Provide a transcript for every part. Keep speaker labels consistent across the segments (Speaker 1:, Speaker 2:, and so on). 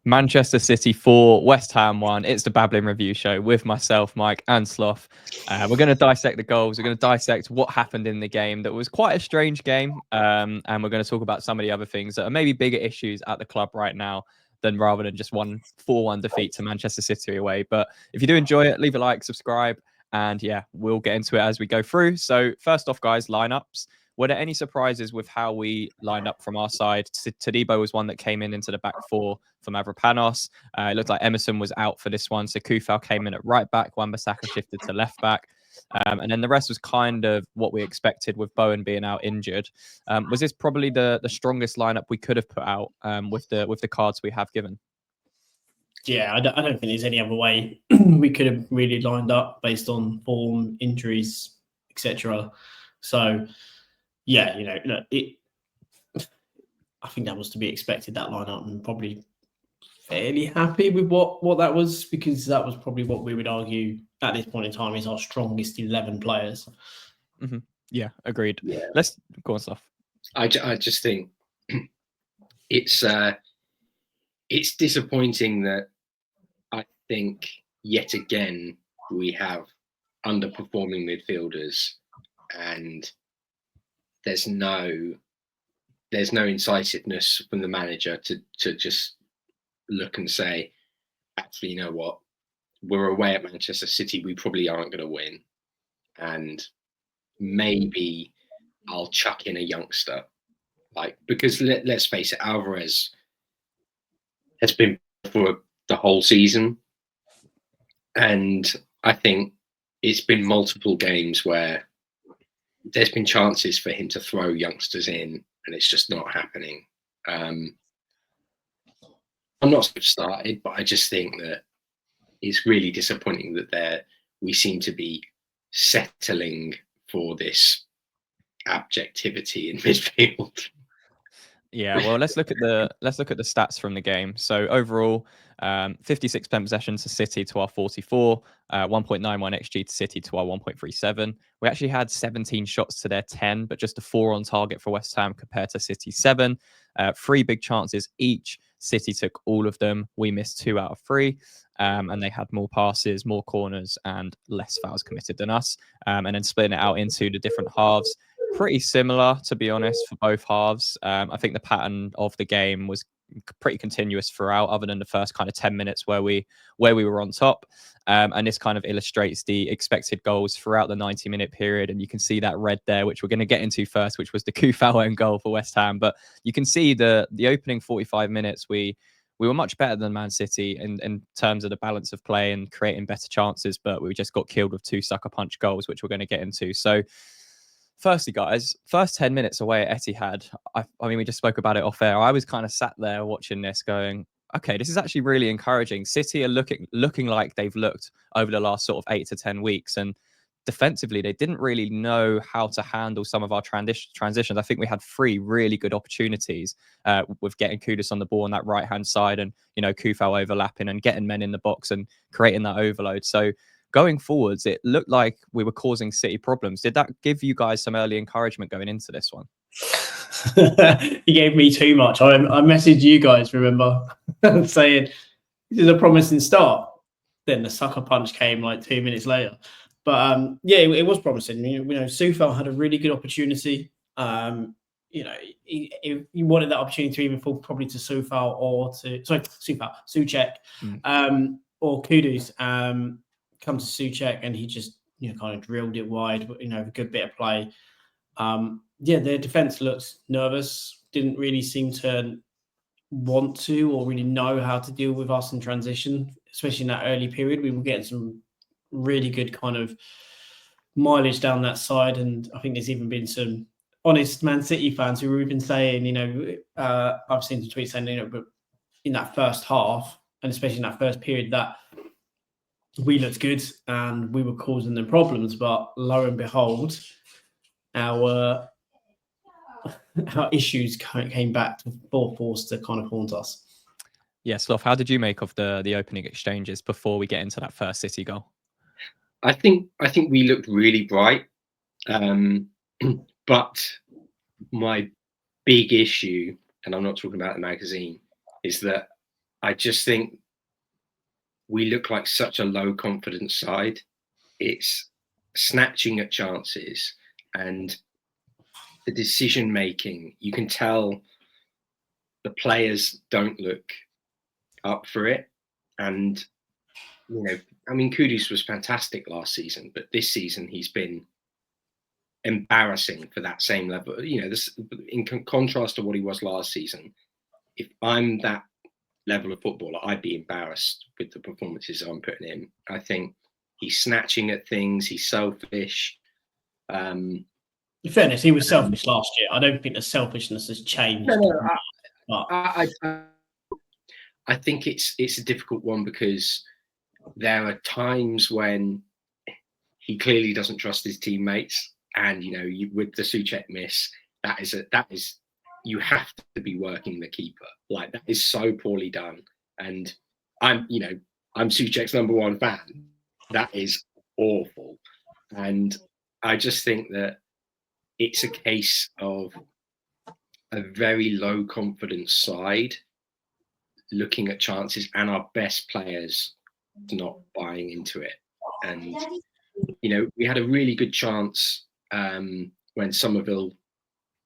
Speaker 1: Manchester City 4, West Ham 1. It's the Babbling Review Show with myself, Mike, and Sloth. We're going to dissect the goals. We're going to dissect what happened in the game that was quite a strange game. And we're going to talk about some of the other things that are maybe bigger issues at the club right now than rather than just one 4-1 defeat to Manchester City away. But if you do enjoy it, leave a like, subscribe, and yeah, we'll get into it as we go through. So first off, guys, lineups. Were there any surprises with how we lined up from our side? Todibo was one that came into the back four for Mavropanos. It looked like Emerson was out for this one. So Kufal came in at right back. Wan-Bissaka shifted to left back. And then the rest was kind of what we expected with Bowen being out injured. Was this probably the strongest lineup we could have put out with the cards we have given?
Speaker 2: Yeah, I don't think there's any other way we could have really lined up based on form, injuries, etc. So, yeah, look, I think that was to be expected, that lineup, and probably fairly happy with what that was, because that was probably what we would argue at this point in time is our strongest 11 players.
Speaker 1: Mm-hmm. Yeah, agreed.
Speaker 2: Yeah.
Speaker 1: Let's go on, stuff.
Speaker 3: I just think it's disappointing that I think yet again we have underperforming midfielders, and there's no incisiveness from the manager to just look and say, actually, you know what, we're away at Manchester City, we probably aren't going to win, and maybe I'll chuck in a youngster, because let's face it, Alvarez has been for the whole season, and I think it's been multiple games where there's been chances for him to throw youngsters in, and it's just not happening. I'm not started, but I just think that it's really disappointing that we seem to be settling for this objectivity in midfield.
Speaker 1: Yeah, well, let's look at the stats from the game. So overall, 56% possession to City to our 44, 1.91 XG to City to our 1.37. We actually had 17 shots to their 10, but just a 4 on target for West Ham compared to City 7. 3 big chances each. City took all of them. We missed 2 out of 3. And they had more passes, more corners, and less fouls committed than us. And then splitting it out into the different halves. Pretty similar, to be honest, for both halves. I think the pattern of the game was pretty continuous throughout, other than the first kind of 10 minutes where we were on top. And this kind of illustrates the expected goals throughout the 90-minute period. And you can see that red there, which we're going to get into first, which was the Kufal own goal for West Ham. But you can see the opening 45 minutes, we were much better than Man City in terms of the balance of play and creating better chances, but we just got killed with 2 sucker punch goals, which we're going to get into. So firstly, guys, first 10 minutes away at Etihad, I mean, we just spoke about it off air. I was kind of sat there watching this going, okay, this is actually really encouraging. City are looking like they've looked over the last sort of 8 to 10 weeks. And defensively, they didn't really know how to handle some of our transitions. I think we had 3 really good opportunities with getting Kudus on the ball on that right-hand side and, Kufal overlapping and getting men in the box and creating that overload. So going forwards, it looked like we were causing City problems. Did that give you guys some early encouragement going into this one?
Speaker 2: He gave me too much. I messaged you guys, remember, saying this is a promising start. Then the sucker punch came like 2 minutes later. But yeah, it was promising. Soufal had a really good opportunity. He wanted that opportunity to even fall probably to Soufal or Souček, or Kudus. Come to Souček, and he just kind of drilled it wide. A good bit of play. Their defense looked nervous. Didn't really seem to want to or really know how to deal with us in transition, especially in that early period. We were getting some really good kind of mileage down that side, and I think there's even been some honest Man City fans who have been saying, I've seen some tweets saying, but in that first half, and especially in that first period, that we looked good and we were causing them problems. But lo and behold, our issues came back to full force to kind of haunt us.
Speaker 1: Yeah, Sloth, how did you make of the opening exchanges before we get into that first City goal?
Speaker 3: I think we looked really bright, but my big issue, and I'm not talking about the magazine, is that I just think we look like such a low confidence side. It's snatching at chances and the decision making. You can tell the players don't look up for it. And, you know, I mean, Kudus was fantastic last season, but this season he's been embarrassing for that same level. You know, this in contrast to what he was last season. If I'm that level of footballer, I'd be embarrassed with the performances I'm putting in. I think he's snatching at things. He's selfish.
Speaker 2: In fairness, he was selfish last year. I don't think the selfishness has changed.
Speaker 3: I think it's a difficult one because there are times when he clearly doesn't trust his teammates, and you know, with the Souček miss, that is you have to be working the keeper. Like, that is so poorly done. And I'm Souček's #1 fan. That is awful. And I just think that it's a case of a very low confidence side looking at chances and our best players not buying into it. And, you know, we had a really good chance when Somerville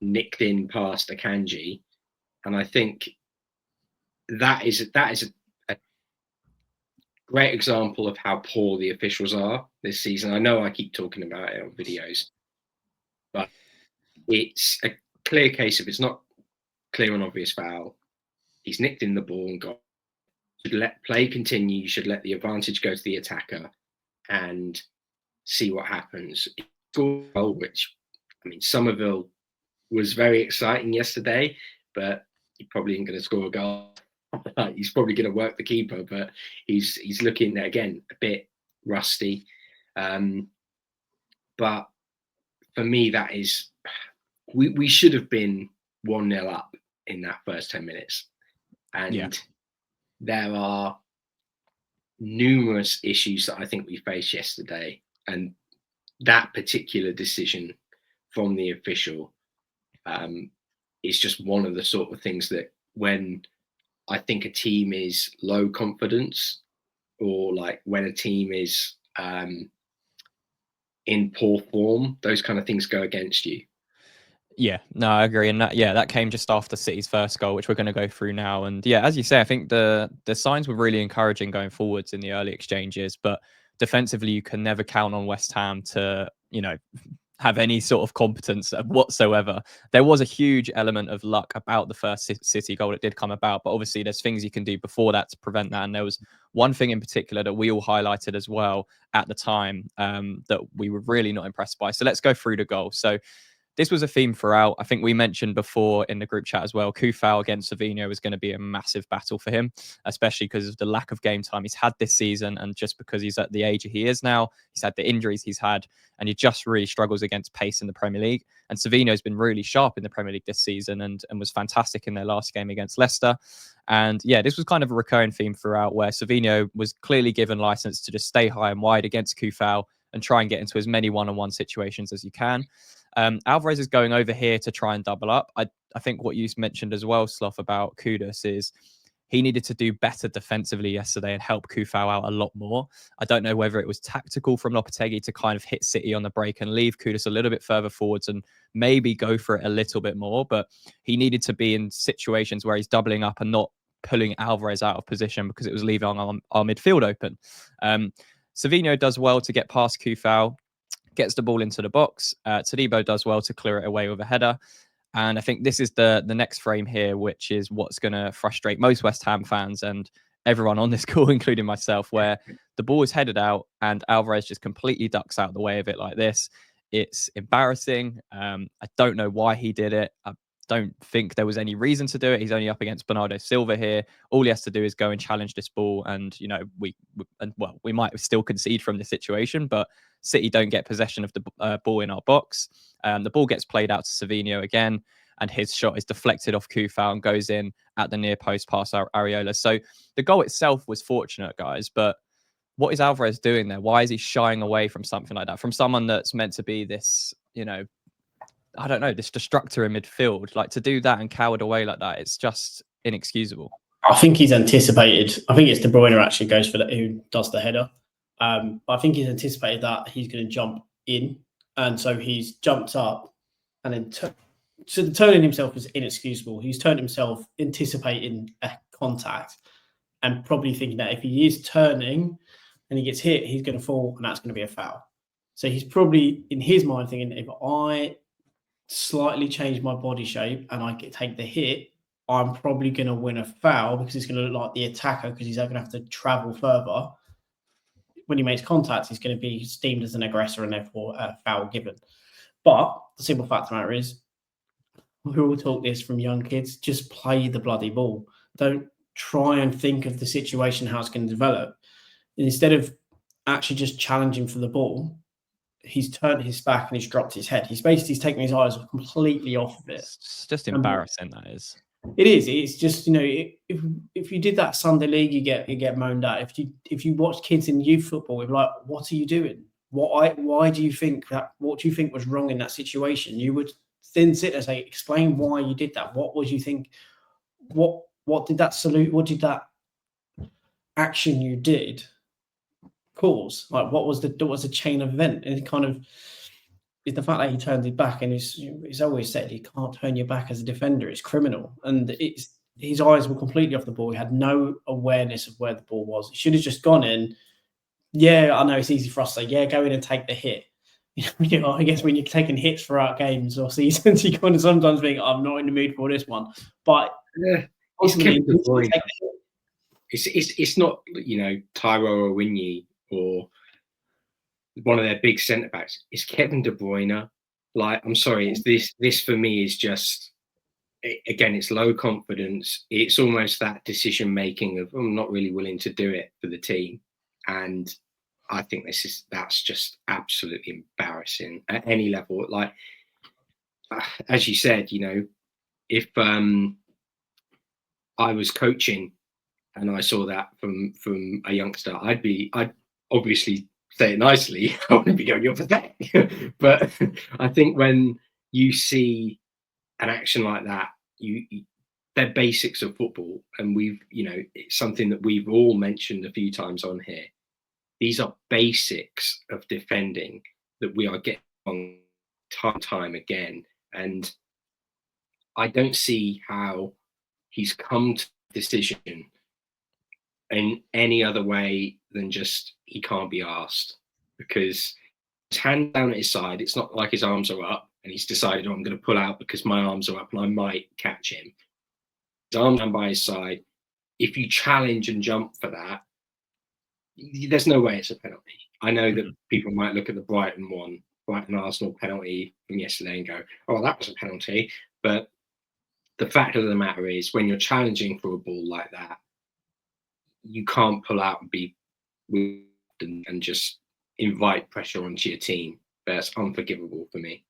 Speaker 3: nicked in past Akanji. And I think that is a great example of how poor the officials are this season. I know I keep talking about it on videos, but it's a clear case of it's not clear and obvious foul. He's nicked in the ball and got. You should let play continue. You should let the advantage go to the attacker and see what happens. Goal, which, I mean, Somerville was very exciting yesterday, but he probably ain't going to score a goal. He's probably going to work the keeper, but he's looking again a bit rusty. But for me, that is we should have been 1-0 up in that first 10 minutes, and there are numerous issues that I think we faced yesterday, and that particular decision from the official is just one of the sort of things that when I think a team is low confidence, or like when a team is in poor form, those kind of things go against you.
Speaker 1: Yeah, no, I agree. And that came just after City's first goal, which we're going to go through now. And yeah, as you say, I think the signs were really encouraging going forwards in the early exchanges, but defensively, you can never count on West Ham to, you know, have any sort of competence whatsoever. There was a huge element of luck about the first City goal that did come about, but obviously there's things you can do before that to prevent that. And there was one thing in particular that we all highlighted as well at the time that we were really not impressed by. So let's go through the goal. So this was a theme throughout. I think we mentioned before in the group chat as well, Kufal against Savinho was going to be a massive battle for him, especially because of the lack of game time he's had this season. And just because he's at the age he is now, he's had the injuries he's had, and he just really struggles against pace in the Premier League. And Savinho's been really sharp in the Premier League this season and was fantastic in their last game against Leicester. And yeah, this was kind of a recurring theme throughout, where Savinho was clearly given license to just stay high and wide against Kufal and try and get into as many one-on-one situations as you can. Alvarez is going over here to try and double up. I think what you mentioned as well, Sloth, about Kudus is he needed to do better defensively yesterday and help Kufau out a lot more. I don't know whether it was tactical from Lopetegui to kind of hit City on the break and leave Kudus a little bit further forwards and maybe go for it a little bit more, but he needed to be in situations where he's doubling up and not pulling Alvarez out of position because it was leaving our midfield open. Savinho does well to get past Kufau, gets the ball into the box. Todibo does well to clear it away with a header. And I think this is the next frame here, which is what's going to frustrate most West Ham fans and everyone on this call, including myself, where the ball is headed out and Alvarez just completely ducks out the way of it like this. It's embarrassing. I don't know why he did it. I don't think there was any reason to do it. He's only up against Bernardo Silva here. All he has to do is go and challenge this ball. And, you know, we might still concede from the situation, but City don't get possession of the ball in our box. The ball gets played out to Savinho again, and his shot is deflected off Kufau and goes in at the near post past Areola. So the goal itself was fortunate, guys, but what is Alvarez doing there? Why is he shying away from something like that? From someone that's meant to be this, you know, this destructor in midfield. Like, to do that and cowered away like that, it's just inexcusable.
Speaker 2: I think he's anticipated. I think it's De Bruyne actually goes for who does the header. I think he's anticipated that he's going to jump in, and so he's jumped up, and then so turning himself is inexcusable. He's turned himself anticipating a contact, and probably thinking that if he is turning and he gets hit, he's going to fall, and that's going to be a foul. So he's probably in his mind thinking, if I slightly change my body shape and I take the hit, I'm probably going to win a foul because it's going to look like the attacker because he's going to have to travel further. When he makes contact, he's going to be deemed as an aggressor and therefore a foul given. But the simple fact of the matter is, we all taught this from young kids, just play the bloody ball. Don't try and think of the situation, how it's going to develop. And instead of actually just challenging for the ball, he's turned his back and he's dropped his head. He's taken his eyes completely off of it.
Speaker 1: It's just embarrassing, that is.
Speaker 2: It is. It's just, if you did that Sunday league, you get moaned at. If you watch kids in youth football, you're like, what are you doing? Why do you think that? What do you think was wrong in that situation? You would then sit there and say, explain why you did that. What was you think? What did that salute? What did that action you did cause? Like, what was the chain of event? And it kind of is the fact that he turned his back, and he's always said you can't turn your back as a defender. It's criminal. And his eyes were completely off the ball. He had no awareness of where the ball was. He should have just gone in. Yeah, I know it's easy for us to say, yeah, go in and take the hit. I guess when you're taking hits throughout games or seasons, you kind of sometimes think, I'm not in the mood for this one. But
Speaker 3: it's not, Tyro Owinyi or one of their big centre backs. It's Kevin De Bruyne. Like, I'm sorry, it's this for me is just, again, it's low confidence. It's almost that decision making of, I'm not really willing to do it for the team. And I think that's just absolutely embarrassing at any level. Like, as you said, if I was coaching and I saw that from a youngster, I'd obviously say it nicely. I wouldn't be going, you're pathetic. But I think when you see an action like that, they're basics of football, and it's something that we've all mentioned a few times on here. These are basics of defending that we are getting on time again. And I don't see how he's come to the decision in any other way than just he can't be asked, because his hand down at his side, it's not like his arms are up and he's decided, I'm going to pull out because my arms are up and I might catch him. His arm down by his side. If you challenge and jump for that, there's no way it's a penalty. I know that people might look at the Brighton Arsenal penalty from yesterday and go, oh, that was a penalty. But the fact of the matter is, when you're challenging for a ball like that, you can't pull out and be and just invite pressure onto your team. That's unforgivable for me.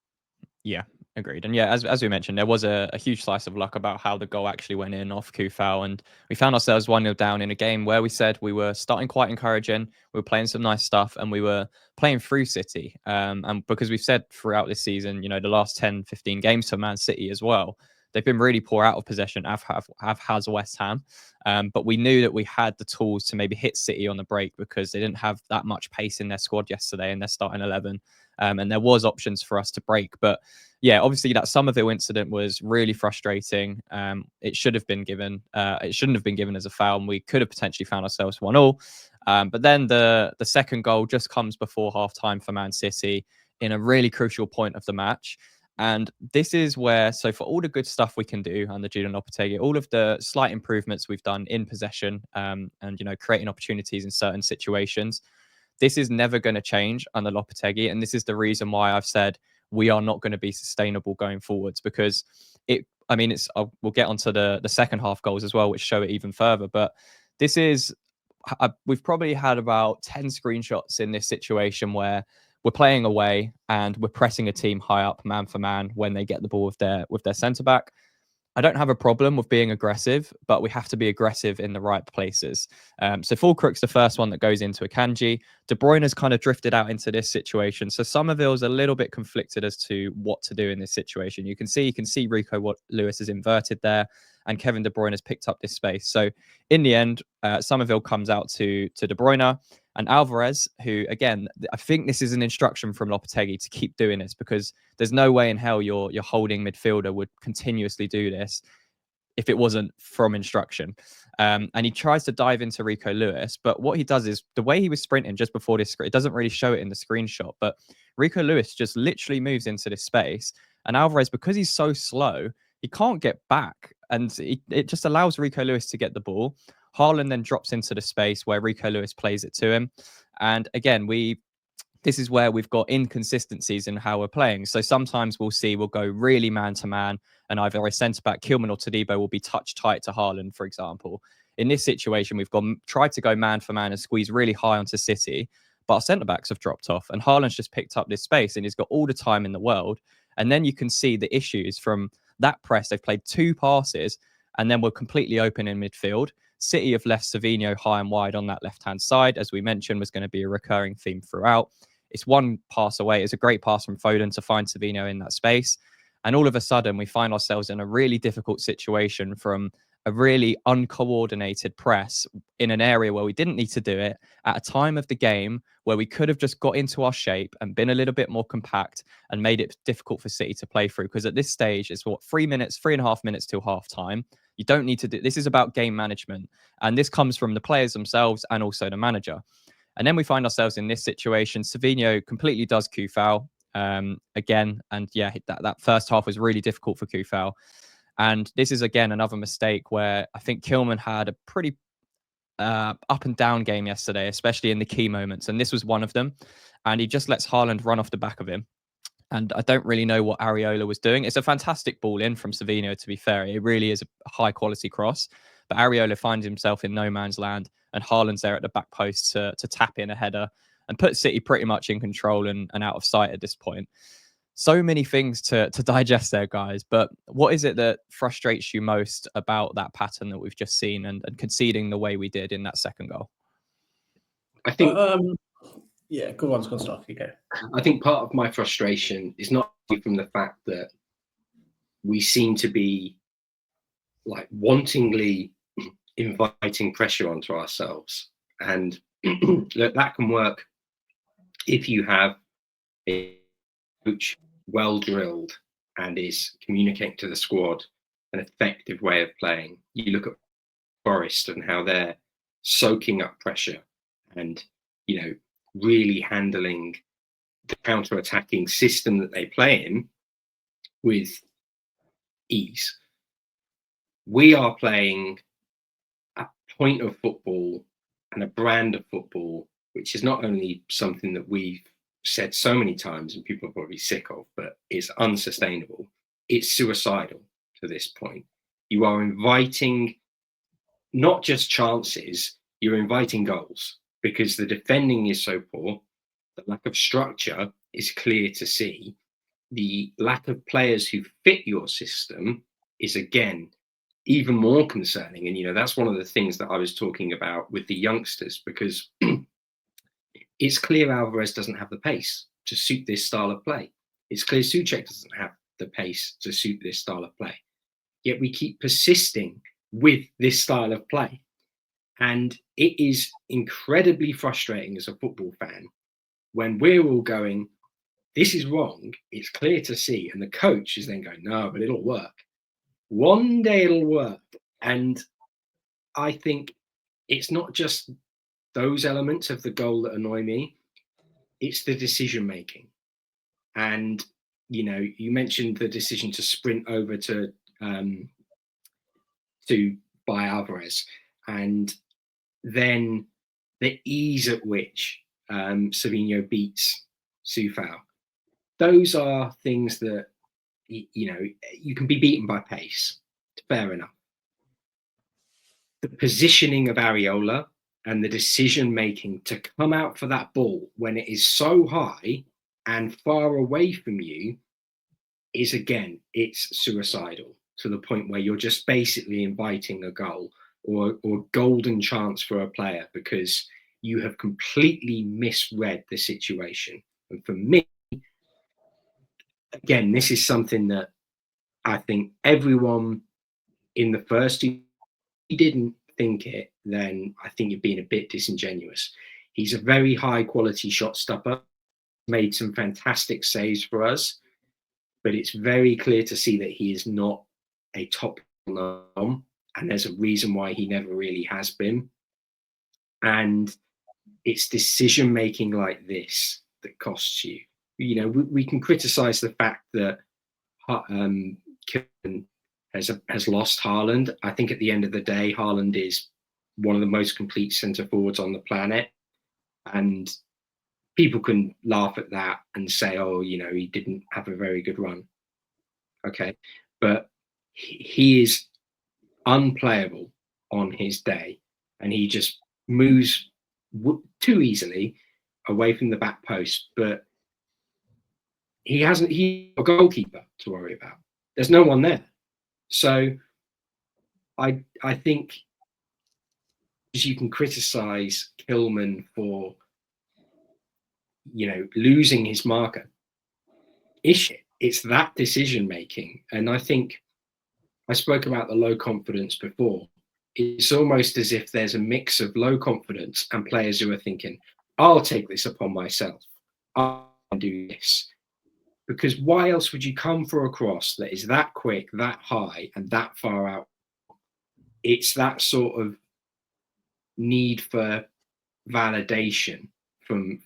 Speaker 1: Yeah, agreed. And yeah, as we mentioned, there was a huge slice of luck about how the goal actually went in off Kufal, and we found ourselves 1-0 down in a game where we said we were starting quite encouraging, we were playing some nice stuff, and we were playing through City. And because we've said throughout this season, the last 10, 15 games for Man City as well, they've been really poor out of possession, has West Ham. But we knew that we had the tools to maybe hit City on the break because they didn't have that much pace in their squad yesterday in their starting 11. And there was options for us to break. But yeah, obviously that Somerville incident was really frustrating. It should have been given. It shouldn't have been given as a foul, and we could have potentially found ourselves 1-1. But then the second goal just comes before half-time for Man City in a really crucial point of the match. And this is where, so for all the good stuff we can do under Julen Lopetegui, all of the slight improvements we've done in possession, and creating opportunities in certain situations, this is never going to change under Lopetegui. And this is the reason why I've said we are not going to be sustainable going forwards, because we'll get onto the second half goals as well, which show it even further. But this is, we've probably had about 10 screenshots in this situation where we're playing away and we're pressing a team high up man for man when they get the ball with their centre back. I don't have a problem with being aggressive, but we have to be aggressive in the right places. So Fulcrook's the first one that goes into Akanji. De Bruyne has kind of drifted out into this situation. So Somerville's a little bit conflicted as to what to do in this situation. You can see Rico Lewis is inverted there. and Kevin De Bruyne has picked up this space. So in the end, Somerville comes out to De Bruyne, and Alvarez, who, again, I think this is an instruction from Lopetegui to keep doing this, because there's no way in hell your holding midfielder would continuously do this if it wasn't from instruction. And he tries to dive into Rico Lewis, but what he does is, the way he was sprinting just before this, it doesn't really show it in the screenshot, but Rico Lewis just literally moves into this space, and Alvarez, because he's so slow, he can't get back, and it just allows Rico Lewis to get the ball. Haaland then drops into the space where Rico Lewis plays it to him, and again, this is where we've got inconsistencies in how we're playing. So sometimes we'll go really man-to-man, and either a centre-back, Kilman or Todibo, will be touch tight to Haaland, for example. In this situation, we've tried to go man-for-man and squeeze really high onto City, but our centre-backs have dropped off, and Haaland's just picked up this space, and he's got all the time in the world. And then you can see the issues from that press. They've played 2 passes, and then we're completely open in midfield. City have left Savinho high and wide on that left-hand side, as we mentioned, was going to be a recurring theme throughout. It's one pass away. It's a great pass from Foden to find Savinho in that space. And all of a sudden, we find ourselves in a really difficult situation from a really uncoordinated press in an area where we didn't need to do it, at a time of the game where we could have just got into our shape and been a little bit more compact and made it difficult for City to play through. Because at this stage, it's 3.5 minutes till half time. You don't need to do this. Is about game management. And this comes from the players themselves and also the manager. And then we find ourselves in this situation. Savinho completely does Kufal again. And yeah, that first half was really difficult for Kufal. And this is, again, another mistake where I think Kilman had a pretty up and down game yesterday, especially in the key moments. And this was one of them. And he just lets Haaland run off the back of him. And I don't really know what Areola was doing. It's a fantastic ball in from Savinho, to be fair. It really is a high quality cross. But Areola finds himself in no man's land, and Haaland's there at the back post to tap in a header and put City pretty much in control and out of sight at this point. So many things to digest there, guys. But what is it that frustrates you most about that pattern that we've just seen and conceding the way we did in that second goal?
Speaker 3: I think...
Speaker 2: yeah, good one's going to start. You go.
Speaker 3: I think part of my frustration is not from the fact that we seem to be like wantingly inviting pressure onto ourselves. And look, that can work if you have a coach well drilled and is communicating to the squad an effective way of playing. You look at Forest and how they're soaking up pressure and, you know, really handling the counter-attacking system that they play in with ease. We are playing a point of football and a brand of football, which is not only something that we've said so many times and people are probably sick of, but it's unsustainable. It's suicidal to this point. You are inviting not just chances, you're inviting goals, because the defending is so poor, the lack of structure is clear to see. The lack of players who fit your system is, again, even more concerning. And, you know, that's one of the things that I was talking about with the youngsters, because it's clear Alvarez doesn't have the pace to suit this style of play. It's clear Souček doesn't have the pace to suit this style of play. Yet we keep persisting with this style of play. And it is incredibly frustrating as a football fan when we're all going, this is wrong, it's clear to see. And the coach is then going, no, but it'll work. One day it'll work. And I think it's not just those elements of the goal that annoy me, it's the decision making. And, you know, you mentioned the decision to sprint over to by Alvarez, and then the ease at which Savinho beats Coufal. Those are things that, you know, you can be beaten by pace. Fair enough. The positioning of Areola and the decision making to come out for that ball when it is so high and far away from you is, again, it's suicidal, to the point where you're just basically inviting a goal or golden chance for a player because you have completely misread the situation. And for me, again, this is something that I think everyone in the first, if he didn't think it, then I think you're being a bit disingenuous. He's a very high quality shot stopper, made some fantastic saves for us, but it's very clear to see that he is not a top nom, and there's a reason why he never really has been. And it's decision making like this that costs you. You know, we can criticize the fact that Kilman has lost Haaland. I think at the end of the day, Haaland is one of the most complete centre forwards on the planet, and people can laugh at that and say, oh, you know, he didn't have a very good run. Okay, but he is unplayable on his day, and he just moves too easily away from the back post. But he's a goalkeeper to worry about. There's no one there. So I think you can criticize Kilman for, you know, losing his marker. It's that decision making. And I think I spoke about the low confidence before. It's almost as if there's a mix of low confidence and players who are thinking, I'll take this upon myself. I'll do this. Because why else would you come for a cross that is that quick, that high, and that far out? It's that sort of need for validation from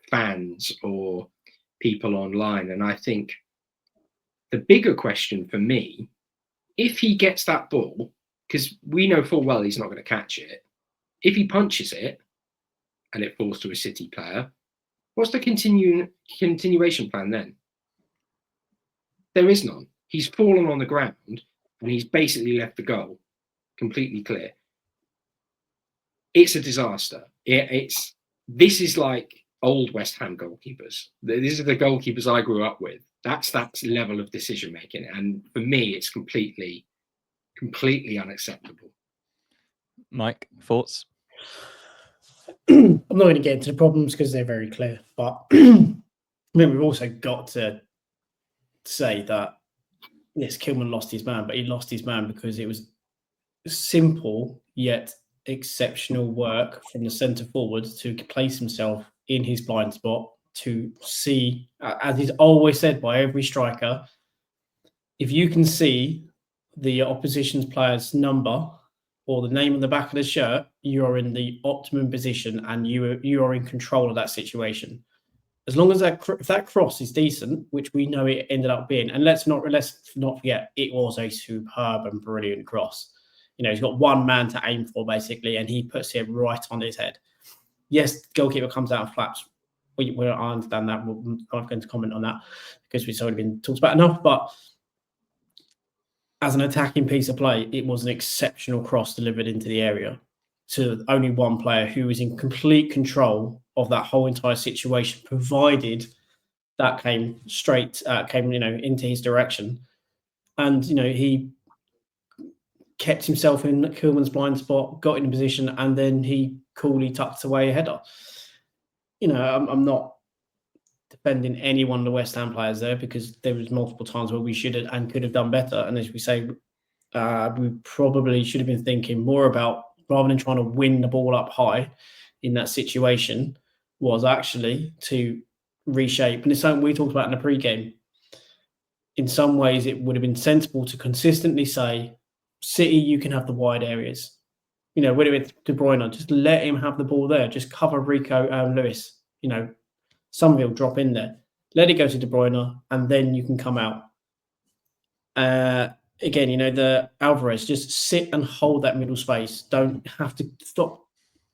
Speaker 3: fans or people online. And I think the bigger question for me, if he gets that ball, because we know full well he's not going to catch it, if he punches it and it falls to a City player, what's the continuation plan then? There is none. He's fallen on the ground and he's basically left the goal completely clear. It's a disaster. This is like old West Ham goalkeepers. These are the goalkeepers I grew up with. That's that level of decision making, and for me, it's completely unacceptable.
Speaker 1: Mike, thoughts?
Speaker 2: I'm not going to get into the problems because they're very clear, but I mean, we've also got to say that yes, Kilman lost his man, but he lost his man because it was simple yet exceptional work from the centre forward to place himself in his blind spot, to see, as is always said by every striker, if you can see the opposition's player's number or the name on the back of the shirt, you are in the optimum position and you are in control of that situation. As long as if that cross is decent, which we know it ended up being, and let's not forget, it was a superb and brilliant cross. You know, he's got one man to aim for basically, and he puts it right on his head. Yes, the goalkeeper comes out and flaps. I understand that. I'm not going to comment on that because it's already been talked about enough. But as an attacking piece of play, it was an exceptional cross delivered into the area to only one player who was in complete control of that whole entire situation, provided that came into his direction. And, you know, he kept himself in Kilman's blind spot, got in a position, and then he coolly tucked away a header. You know, I'm not defending any one of the West Ham players there, because there was multiple times where we should have and could have done better. And as we say, we probably should have been thinking more about, rather than trying to win the ball up high in that situation, was actually to reshape. And it's something we talked about in the pre-game. In some ways, it would have been sensible to consistently say, City, you can have the wide areas. You know, whether it's De Bruyne, just let him have the ball there. Just cover Rico Lewis. You know, somebody will drop in there. Let it go to De Bruyne, and then you can come out. Again, you know, the Alvarez, just sit and hold that middle space. Don't have to stop.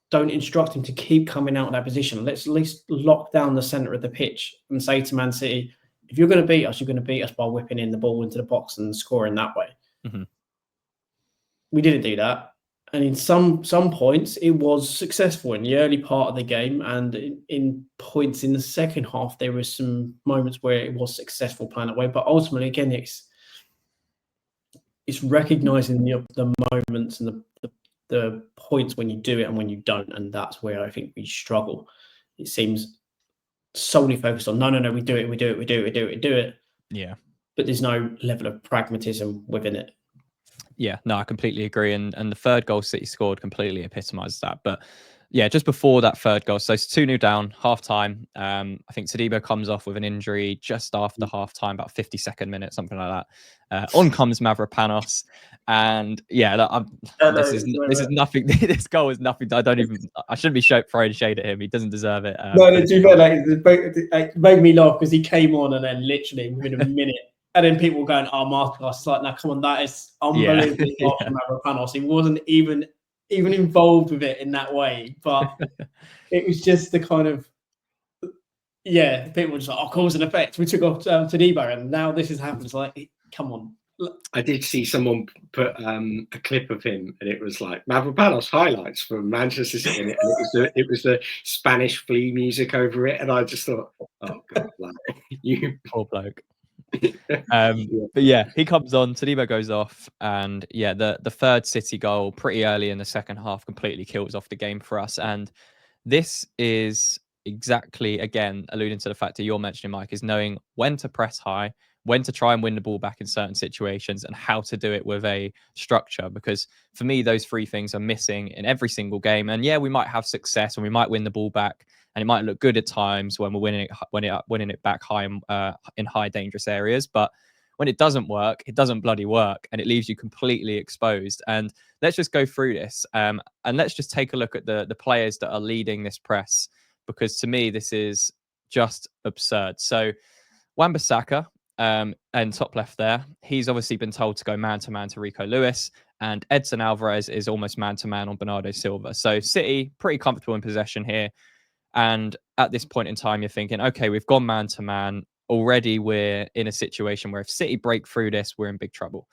Speaker 2: Don't instruct him to keep coming out of that position. Let's at least lock down the centre of the pitch and say to Man City, if you're going to beat us, you're going to beat us by whipping in the ball into the box and scoring that way. Mm-hmm. We didn't do that. And in some points, it was successful in the early part of the game. And in points in the second half, there were some moments where it was successful playing that way. But ultimately, again, it's recognising the moments and the points when you do it and when you don't. And that's where I think we struggle. It seems solely focused on, no, we do it. Yeah. But there's no level of pragmatism within it.
Speaker 1: Yeah, no, I completely agree. And the third goal City scored completely epitomises that. But yeah, just before that third goal, so it's 2-0 down, half time. I think Todibo comes off with an injury just after half time, about 52nd minute, something like that. On comes Mavropanos. And yeah, this is nothing. This goal is nothing. I shouldn't be throwing shade at him. He doesn't deserve it.
Speaker 2: No, to be fair, it made me laugh because he came on and then literally within a minute. And then people were going, "Oh, Marcos!" It's like, now, come on, that is unbelievably off from Mavropanos. He wasn't even involved with it in that way, but it was just the kind of people were just like, "Oh, cause and effect." We took off Todibo, and now this has happened. It's like, come on.
Speaker 3: I did see someone put a clip of him, and it was like Mavropanos highlights from Manchester City, and it was the Spanish flea music over it, and I just thought, oh god, like you
Speaker 1: poor bloke. But yeah, he comes on, Todibo goes off, and yeah, the third City goal pretty early in the second half completely kills off the game for us. And this is exactly, again, alluding to the fact that you're mentioning, Mike, is knowing when to press high, when to try and win the ball back in certain situations, and how to do it with a structure. Because for me, those three things are missing in every single game. And yeah, we might have success and we might win the ball back, and it might look good at times when we're winning it back high in high dangerous areas. But when it doesn't work, it doesn't bloody work, and it leaves you completely exposed. And let's just go through this, and let's just take a look at the players that are leading this press, because to me this is just absurd. So Wan-Bissaka, and top left there, he's obviously been told to go man-to-man to Rico Lewis, and Edson Alvarez is almost man-to-man on Bernardo Silva. So City, pretty comfortable in possession here. And at this point in time, you're thinking, okay, we've gone man-to-man. Already we're in a situation where if City break through this, we're in big trouble.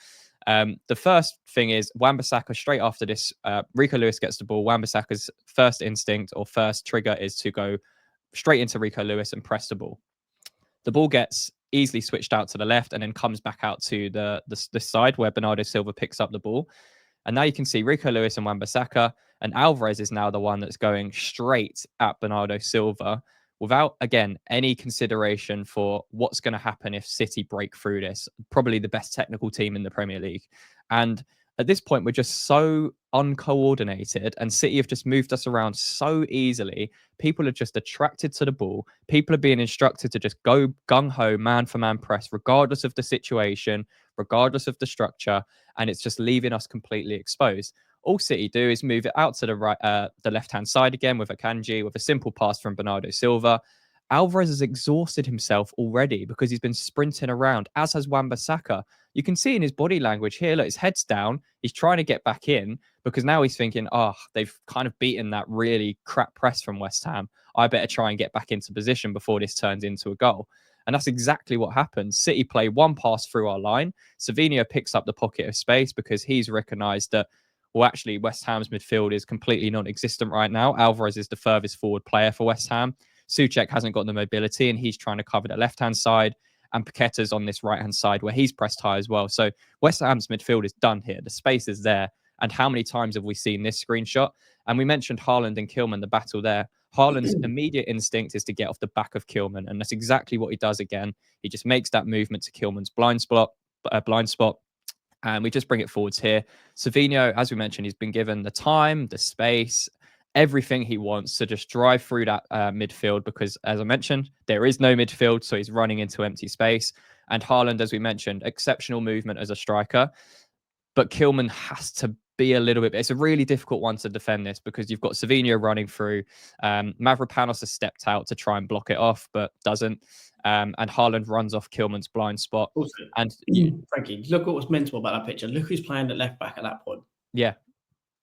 Speaker 1: The first thing is Wan-Bissaka, straight after this, Rico Lewis gets the ball. Wan-Bissaka's first instinct or first trigger is to go straight into Rico Lewis and press the ball. The ball gets easily switched out to the left and then comes back out to the side where Bernardo Silva picks up the ball. And now you can see Rico Lewis and Wan-Bissaka, and Alvarez is now the one that's going straight at Bernardo Silva without, again, any consideration for what's going to happen if City break through this. Probably the best technical team in the Premier League. And at this point, we're just so uncoordinated, and City have just moved us around so easily. People are just attracted to the ball. People are being instructed to just go gung-ho, man-for-man press, regardless of the situation, regardless of the structure, and it's just leaving us completely exposed. All City do is move it out to the right, the left-hand side again with Akanji, with a simple pass from Bernardo Silva. Alvarez has exhausted himself already because he's been sprinting around, as has Wan-Bissaka. You can see in his body language here, look, his head's down. He's trying to get back in because now he's thinking, they've kind of beaten that really crap press from West Ham. I better try and get back into position before this turns into a goal. And that's exactly what happens. City play one pass through our line. Savinho picks up the pocket of space because he's recognised that, well, actually, West Ham's midfield is completely non-existent right now. Alvarez is the furthest forward player for West Ham. Souček hasn't got the mobility and he's trying to cover the left-hand side. And Paqueta's on this right-hand side where he's pressed high as well. So West Ham's midfield is done here. The space is there. And how many times have we seen this screenshot? And we mentioned Haaland and Kilman, the battle there. Haaland's immediate instinct is to get off the back of Kilman. And that's exactly what he does again. He just makes that movement to Kilman's blind spot. And we just bring it forwards here. Savinho, as we mentioned, he's been given the time, the space, everything he wants to just drive through that midfield because, as I mentioned, there is no midfield, so he's running into empty space. And Haaland, as we mentioned, exceptional movement as a striker. But Kilman has to be a little bit... It's a really difficult one to defend this because you've got Savinho running through. Mavropanos has stepped out to try and block it off, but doesn't. And Haaland runs off Kilman's blind spot.
Speaker 2: Also,
Speaker 1: and
Speaker 2: Frankie, look what was mental about that picture. Look who's playing at left back at that point.
Speaker 1: Yeah,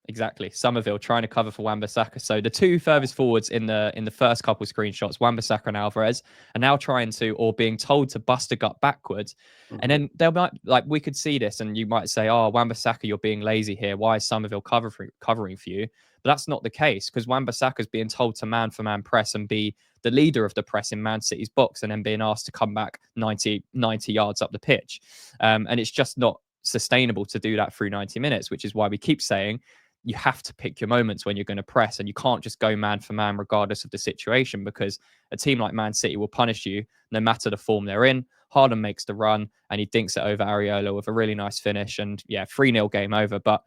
Speaker 1: exactly. Somerville trying to cover for Wan-Bissaka. So the two furthest forwards in the first couple of screenshots, Wan-Bissaka and Alvarez, are now trying to, or being told to, bust a gut backwards. Mm-hmm. And then they might, like, we could see this and you might say, oh, Wan-Bissaka, you're being lazy here. Why is Somerville covering for you? But that's not the case because Wan-Bissaka is being told to man-for-man press and be the leader of the press in Man City's box and then being asked to come back 90 yards up the pitch. And it's just not sustainable to do that through 90 minutes, which is why we keep saying you have to pick your moments when you're going to press and you can't just go man for man regardless of the situation because a team like Man City will punish you no matter the form they're in. Haaland makes the run and he dinks it over Areola with a really nice finish. And yeah, 3-0 game over. But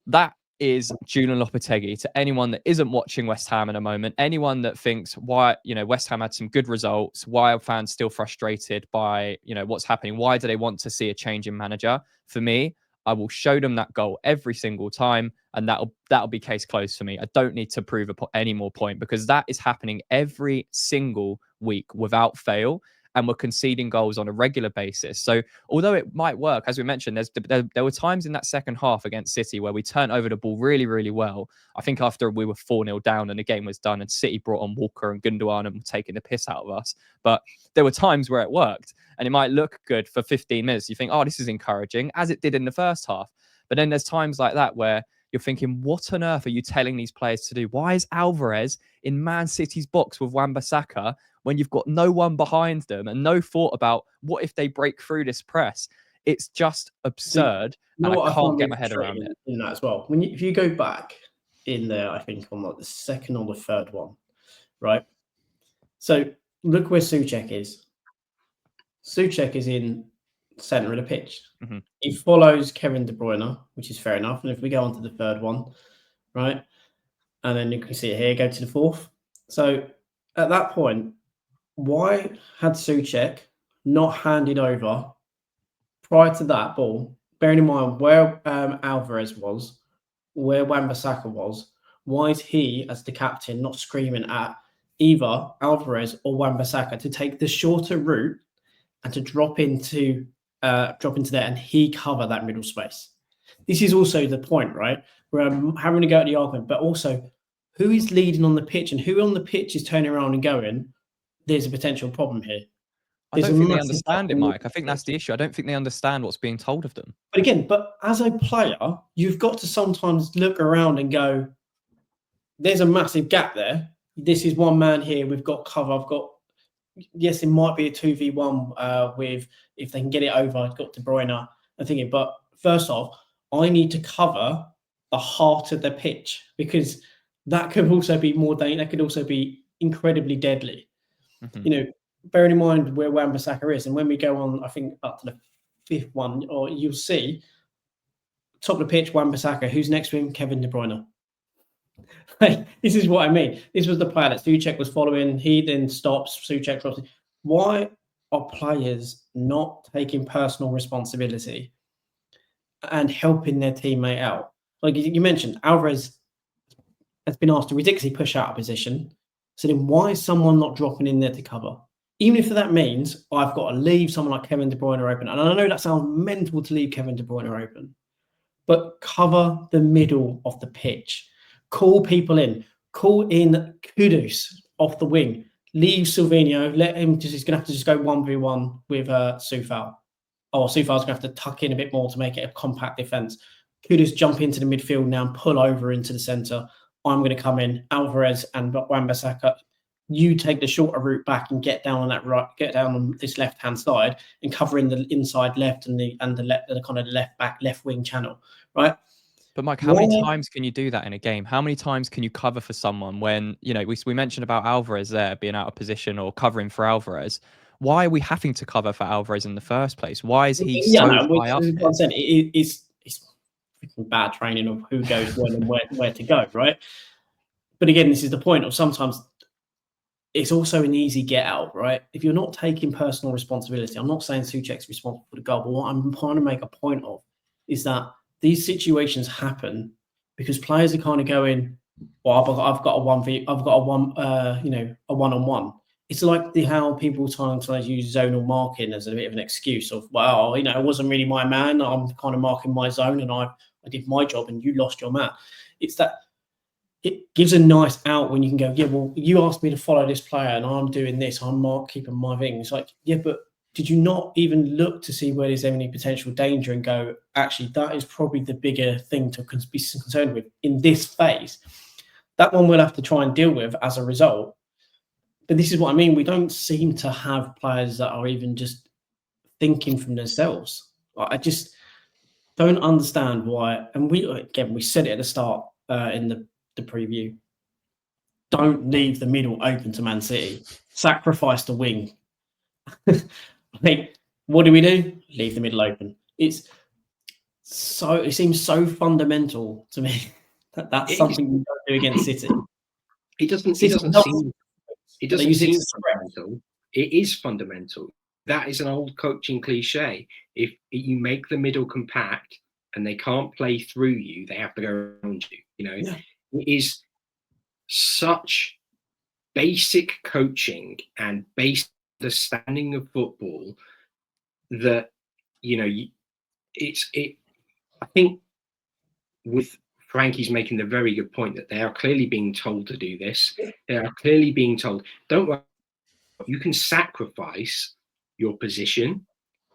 Speaker 1: that is Julen Lopetegui. To anyone that isn't watching West Ham in a moment, anyone that thinks why, West Ham had some good results, why are fans still frustrated by, what's happening? Why do they want to see a change in manager? For me, I will show them that goal every single time, and that'll be case closed for me. I don't need to prove any more point, because that is happening every single week without fail, and we're conceding goals on a regular basis. So although it might work, as we mentioned, there were times in that second half against City where we turned over the ball really, really well. I think after we were 4-0 down and the game was done and City brought on Walker and Gundogan and were taking the piss out of us. But there were times where it worked, and it might look good for 15 minutes. You think, oh, this is encouraging, as it did in the first half. But then there's times like that where you're thinking, what on earth are you telling these players to do? Why is Alvarez in Man City's box with Wan-Bissaka when you've got no one behind them and no thought about what if they break through this press? It's just absurd, and I can't get my head around it.
Speaker 2: In that as well, if you go back in there, I think on like the second or the third one, right? So look where Souček is. Souček is in center of the pitch.
Speaker 1: Mm-hmm.
Speaker 2: He follows Kevin De Bruyne, which is fair enough. And if we go on to the third one, right, and then you can see it here, go to the fourth. So at that point, why had Souček not handed over prior to that ball, bearing in mind where Alvarez was, where Wan-Bissaka was? Why is he, as the captain, not screaming at either Alvarez or Wan-Bissaka to take the shorter route and to drop into there and he cover that middle space? This is also the point, right? Where I'm having to go at the argument, but also who is leading on the pitch and who on the pitch is turning around and going, there's a potential problem here.
Speaker 1: I don't think they understand it, Mike. I think that's the issue. I don't think they understand what's being told of them.
Speaker 2: But again, as a player, you've got to sometimes look around and go, there's a massive gap there. This is one man here. We've got cover. Yes, it might be a 2v1 with, if they can get it over, I've got De Bruyne. I'm thinking, but first off, I need to cover the heart of the pitch, because that could also be that could also be incredibly deadly. Mm-hmm. Bearing in mind where Wan-Bissaka is, and when we go on, I think up to the fifth one, or you'll see top of the pitch, Wan-Bissaka. Who's next to him? Kevin De Bruyne. This is what I mean. This was the player that Souček was following. He then stops. Souček drops. Why are players not taking personal responsibility and helping their teammate out? Like you mentioned, Alvarez has been asked to ridiculously push out of position. So then why is someone not dropping in there to cover? Even if that means I've got to leave someone like Kevin De Bruyne open. And I know that sounds mental to leave Kevin De Bruyne open, but cover the middle of the pitch. Call people in. Call in Kudus off the wing. Leave Silvinho. Let him he's going to have to just go 1v1 with Soufal. Or Soufal's going to have to tuck in a bit more to make it a compact defence. Kudus jump into the midfield now and pull over into the centre. I'm going to come in. Alvarez and Wan-Bissaka, you take the shorter route back and get down on that right, get down on this left-hand side and cover in the inside left and the left, the kind of left back, left wing channel, right?
Speaker 1: But Mike, how many times can you do that in a game? How many times can you cover for someone when, we mentioned about Alvarez there being out of position or covering for Alvarez? Why are we having to cover for Alvarez in the first place? Why is he so high up?
Speaker 2: It's freaking bad training of who goes when and where to go, right? But again, this is the point of sometimes it's also an easy get out, right? If you're not taking personal responsibility, I'm not saying Souček's responsible for the goal, but what I'm trying to make a point of is that these situations happen because players are kind of going, well, I've got a one-on-one. It's like how people try to use zonal marking as a bit of an excuse of, well, it wasn't really my man. I'm kind of marking my zone and I did my job and you lost your man. It's that it gives a nice out when you can go, yeah, well, you asked me to follow this player and I'm doing this. I'm keeping my thing. It's like, yeah, but did you not even look to see where there's any potential danger and go, actually, that is probably the bigger thing to be concerned with in this phase? That one we'll have to try and deal with as a result. But this is what I mean. We don't seem to have players that are even just thinking from themselves. I just don't understand why. And we said it at the start in the preview. Don't leave the middle open to Man City. Sacrifice the wing. Like, what do? Leave the middle open. It seems so fundamental to me that that's something you don't do against City.
Speaker 3: It doesn't
Speaker 2: City
Speaker 3: seem fundamental. It is fundamental. That is an old coaching cliche. If you make the middle compact and they can't play through you, they have to go around you. It is such basic coaching and basic understanding of football that I think with Frankie's making the very good point that they are clearly being told to do this. They are clearly being told, don't worry, you can sacrifice your position,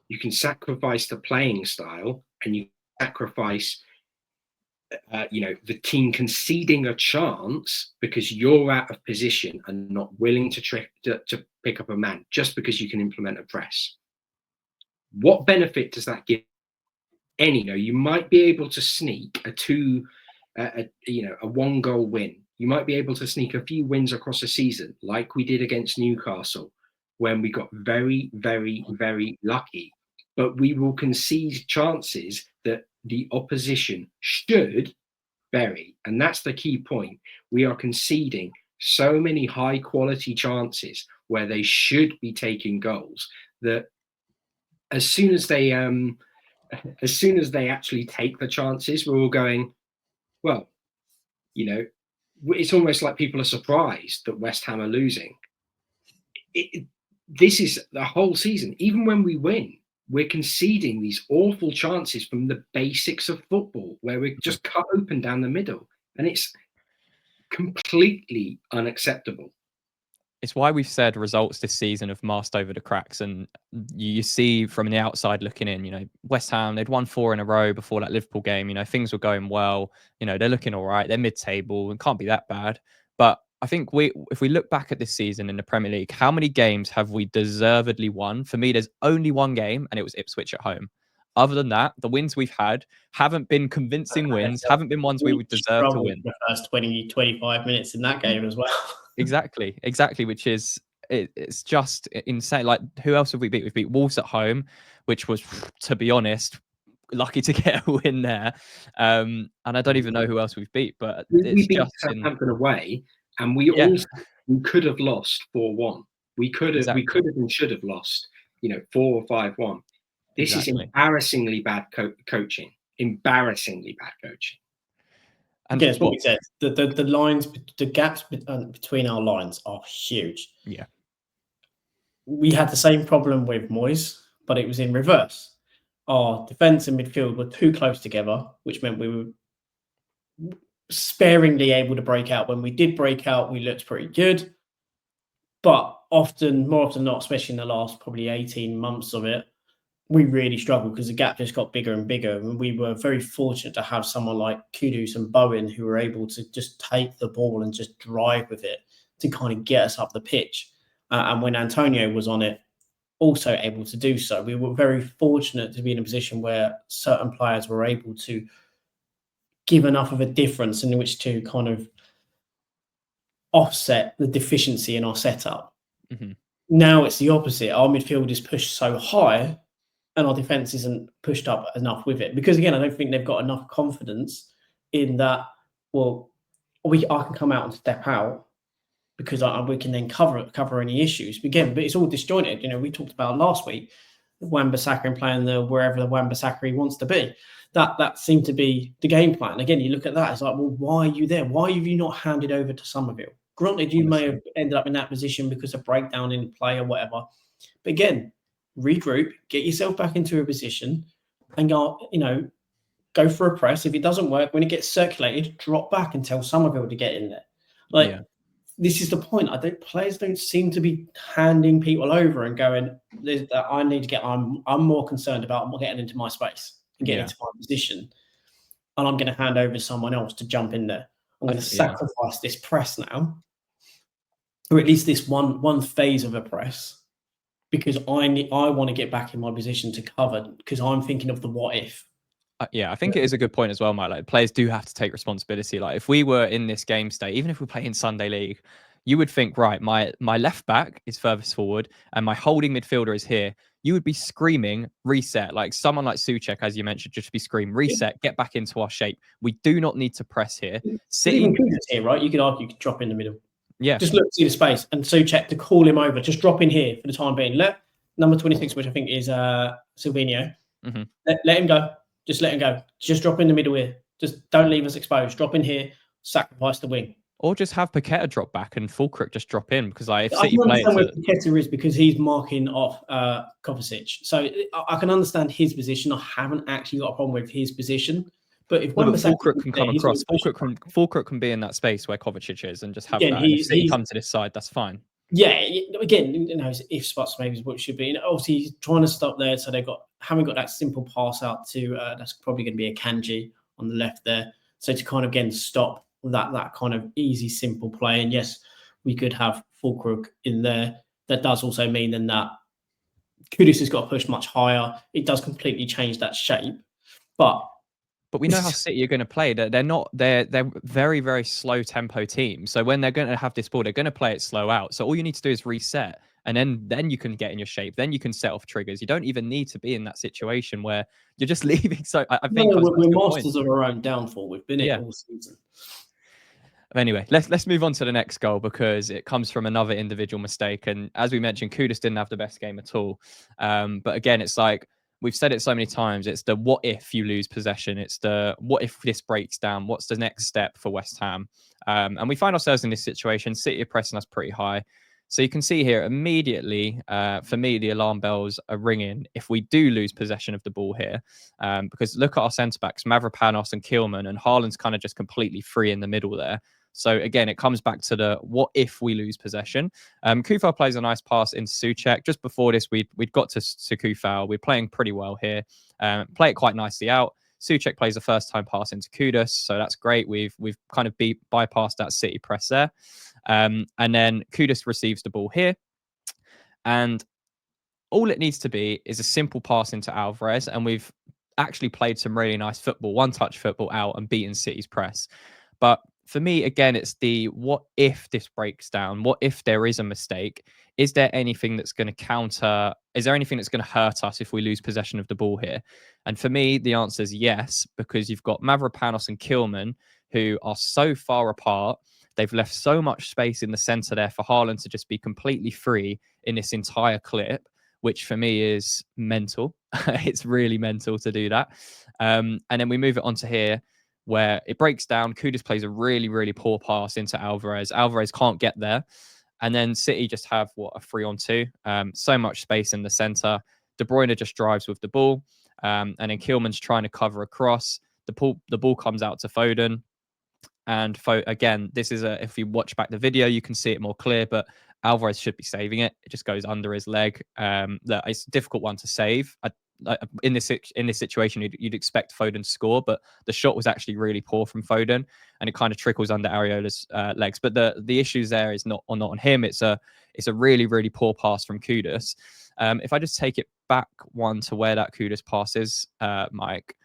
Speaker 3: you can sacrifice the playing style, and you sacrifice the team conceding a chance because you're out of position and not willing to pick up a man just because you can implement a press. What benefit does that give? You might be able to sneak a 1-goal win. You might be able to sneak a few wins across a season, like we did against Newcastle, when we got very, very, very lucky. But we will concede chances that the opposition should bury. And that's the key point. We are conceding so many high-quality chances where they should be taking goals that as soon as they actually take the chances, we're all going, well, it's almost like people are surprised that West Ham are losing. This is the whole season. Even when we win, we're conceding these awful chances from the basics of football where we're just cut open down the middle. And it's completely unacceptable.
Speaker 1: It's why we've said results this season have masked over the cracks, and you see from the outside looking in, West Ham, they'd won 4 in a row before that Liverpool game. Things were going well. They're looking all right. They're mid-table and can't be that bad. But I think if we look back at this season in the Premier League, how many games have we deservedly won? For me, there's only one game, and it was Ipswich at home. Other than that, the wins we've had haven't been convincing wins, haven't been ones we would deserve to win.
Speaker 2: The first 20, 25 minutes in that game as well.
Speaker 1: Exactly, which is it's just insane. Like, who else have we beat? We've beat Wolves at home, which was, to be honest, lucky to get a win there. And I don't even know who else we've beat, but
Speaker 3: we beat Southampton away, and we could have lost 4-1. We could have and should have lost, 4 or 5-1. This is embarrassingly bad coaching. Embarrassingly bad coaching.
Speaker 2: And it's what we said. The lines, the gaps between our lines are huge.
Speaker 1: Yeah.
Speaker 2: We had the same problem with Moyes, but it was in reverse. Our defence and midfield were too close together, which meant we were sparingly able to break out. When we did break out, we looked pretty good. But more often than not, especially in the last probably 18 months of it, we really struggled because the gap just got bigger and bigger. And we were very fortunate to have someone like Kudus and Bowen who were able to just take the ball and just drive with it to kind of get us up the pitch. And when Antonio was on it, also able to do so. We were very fortunate to be in a position where certain players were able to give enough of a difference in which to kind of offset the deficiency in our setup. Mm-hmm. Now it's the opposite. Our midfield is pushed so high and our defence isn't pushed up enough with it. Because, again, I don't think they've got enough confidence in that, I can come out and step out because we can then cover any issues. But it's all disjointed. We talked about last week, Wan-Bissaka playing wherever the Wan-Bissaka he wants to be. That seemed to be the game plan. Again, you look at that, it's like, well, why are you there? Why have you not handed over to Somerville? Granted, you may have ended up in that position because of breakdown in play or whatever. But again, regroup, get yourself back into a position and go for a press. If it doesn't work, when it gets circulated, drop back and tell Somerville to get in there. This is the point. Players don't seem to be handing people over and going, I need to get, I'm more concerned about getting into my space and getting into my position. And I'm going to hand over to someone else to jump in there. I'm going to sacrifice this press now, or at least this one phase of a press, because I want to get back in my position to cover, because I'm thinking of the what if.
Speaker 1: I think it is a good point as well, Mike. Like, players do have to take responsibility. Like, if we were in this game state, even if we're playing Sunday League, you would think, right, my left back is furthest forward and my holding midfielder is here. You would be screaming reset, like someone like Souček, as you mentioned, just be screaming reset, get back into our shape. We do not need to press here.
Speaker 2: Even Kudus here, right? You could argue you could drop in the middle.
Speaker 1: Yeah.
Speaker 2: Just look, see the space, and Souček to call him over. Just drop in here for the time being. Let number 26, which I think is Silvino, let him go. Just let him go. Just drop in the middle here. Just don't leave us exposed. Drop in here, sacrifice the wing.
Speaker 1: Or just have Paqueta drop back and Fulkrug just drop in, because if
Speaker 2: I
Speaker 1: City
Speaker 2: can
Speaker 1: play
Speaker 2: understand where Paqueta is because he's marking off Kovacic. So I can understand his position. I haven't actually got a problem with his position. But if
Speaker 1: Fulkrug can come across, Fulkrug can be in that space where Kovacic is and just have that. If City come to this side, that's fine.
Speaker 2: Yeah, again, if spots maybe is what it should be. And obviously, he's trying to stop there, so haven't got that simple pass out to that's probably going to be a Kanji on the left there. So to kind of again stop that kind of easy, simple play. And yes, we could have Fulkrug in there. That does also mean then that Kudus has got to push much higher. It does completely change that shape, but
Speaker 1: we know how City are going to play. They're very, very slow tempo team. So when they're going to have this ball, they're going to play it slow out. So all you need to do is reset, and then you can get in your shape. Then you can set off triggers. You don't even need to be in that situation where you're just leaving. So I think
Speaker 2: we're masters of our own downfall. We've been it all season.
Speaker 1: Anyway, let's move on to the next goal, because it comes from another individual mistake. And as we mentioned, Kudus didn't have the best game at all. But again, it's like, we've said it so many times. It's the what if you lose possession. It's the what if this breaks down. What's the next step for West Ham? And we find ourselves in this situation. City are pressing us pretty high. So you can see here immediately, for me, the alarm bells are ringing if we do lose possession of the ball here. Because look at our centre-backs, Mavropanos and Kilman, and Haaland's kind of just completely free in the middle there. So again, it comes back to the what if we lose possession. Kufal plays a nice pass into Souček. Just before this, we'd got to Kufal. We're playing pretty well here. Play it quite nicely out. Souček plays a first time pass into Kudus, so that's great. We've kind of bypassed that City press there. And then Kudus receives the ball here. And all it needs to be is a simple pass into Alvarez, and we've actually played some really nice football, one-touch football out and beaten City's press. But for me, again, it's the what if this breaks down? What if there is a mistake? Is there anything that's going to counter? Is there anything that's going to hurt us if we lose possession of the ball here? And for me, the answer is yes, because you've got Mavropanos and Kilman, who are so far apart. They've left so much space in the centre there for Haaland to just be completely free in this entire clip, which for me is mental. It's really mental to do that. And then we move it on to here, where it breaks down. Kudus plays a really, really poor pass into Alvarez. Alvarez can't get there. And then City just have, a 3-on-2. So much space in the centre. De Bruyne just drives with the ball. And then Kilman's trying to cover across. The ball comes out to Foden. And again, this is if you watch back the video, you can see it more clear, but Alvarez should be saving it. It just goes under his leg. It's a difficult one to save. In this situation, you'd expect Foden to score, but the shot was actually really poor from Foden, and it kind of trickles under Areola's legs. But the issues there is not on him. It's a really, really poor pass from Kudus. If I just take it back one to where that Kudus pass is, Mike,